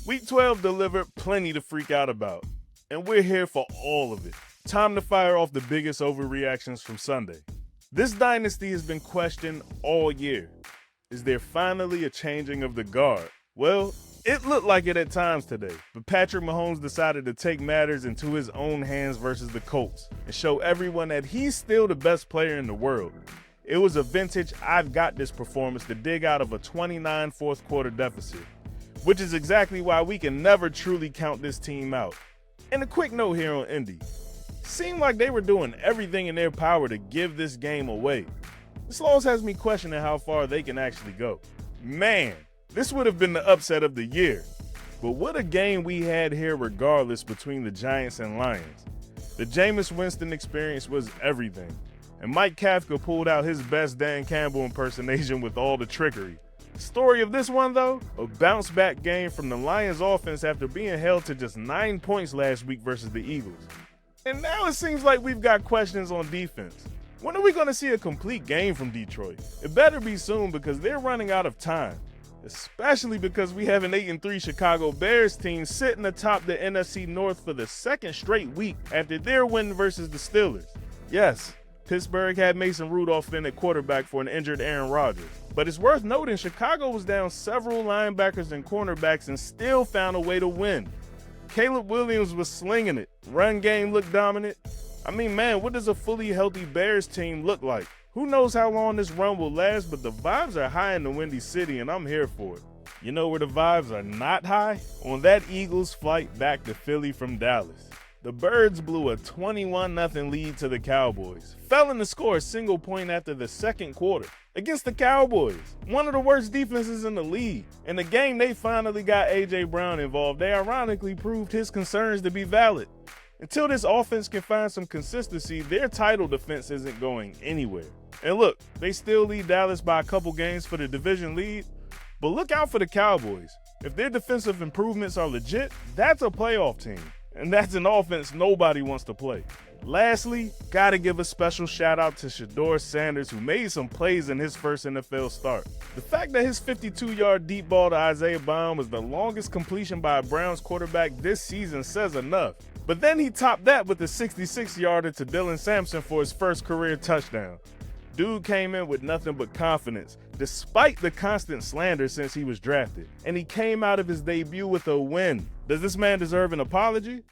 Week 12 delivered plenty to freak out about, and we're here for all of it. Time to fire off the biggest overreactions from Sunday. This dynasty has been questioned all year. Is there finally a changing of the guard? Well, it looked like it at times today, but Patrick Mahomes decided to take matters into his own hands versus the Colts and show everyone that he's still the best player in the world. It was a vintage I've got this performance to dig out of a 29 fourth quarter deficit, which is exactly why we can never truly count this team out. And a quick note here on Indy. Seemed like they were doing everything in their power to give this game away. This loss has me questioning how far they can actually go. Man, this would have been the upset of the year. But what a game we had here regardless between the Giants and Lions. The Jameis Winston experience was everything. And Mike Kafka pulled out his best Dan Campbell impersonation with all the trickery. The story of this one, though, a bounce-back game from the Lions offense after being held to just 9 points last week versus the Eagles. And now it seems like we've got questions on defense. When are we going to see a complete game from Detroit? It better be soon because they're running out of time. Especially because we have an 8-3 Chicago Bears team sitting atop the NFC North for the second straight week after their win versus the Steelers. Yes, Pittsburgh had Mason Rudolph in at quarterback for an injured Aaron Rodgers. But it's worth noting Chicago was down several linebackers and cornerbacks and still found a way to win. Caleb Williams was slinging it. Run game looked dominant. I mean, man, what does a fully healthy Bears team look like? Who knows how long this run will last, but the vibes are high in the Windy City, and I'm here for it. You know where the vibes are not high? On that Eagles flight back to Philly from Dallas. The Birds blew a 21-0 lead to the Cowboys, failing to score a single point after the second quarter. Against the Cowboys, one of the worst defenses in the league. In the game they finally got A.J. Brown involved, they ironically proved his concerns to be valid. Until this offense can find some consistency, their title defense isn't going anywhere. And look, they still lead Dallas by a couple games for the division lead, but look out for the Cowboys. If their defensive improvements are legit, that's a playoff team. And that's an offense nobody wants to play. Lastly, gotta give a special shout out to Shedeur Sanders, who made some plays in his first NFL start. The fact that his 52-yard deep ball to Isaiah Bond was the longest completion by a Browns quarterback this season says enough. But then he topped that with a 66-yarder to Dylan Sampson for his first career touchdown. Dude came in with nothing but confidence, despite the constant slander since he was drafted. And he came out of his debut with a win. Does this man deserve an apology?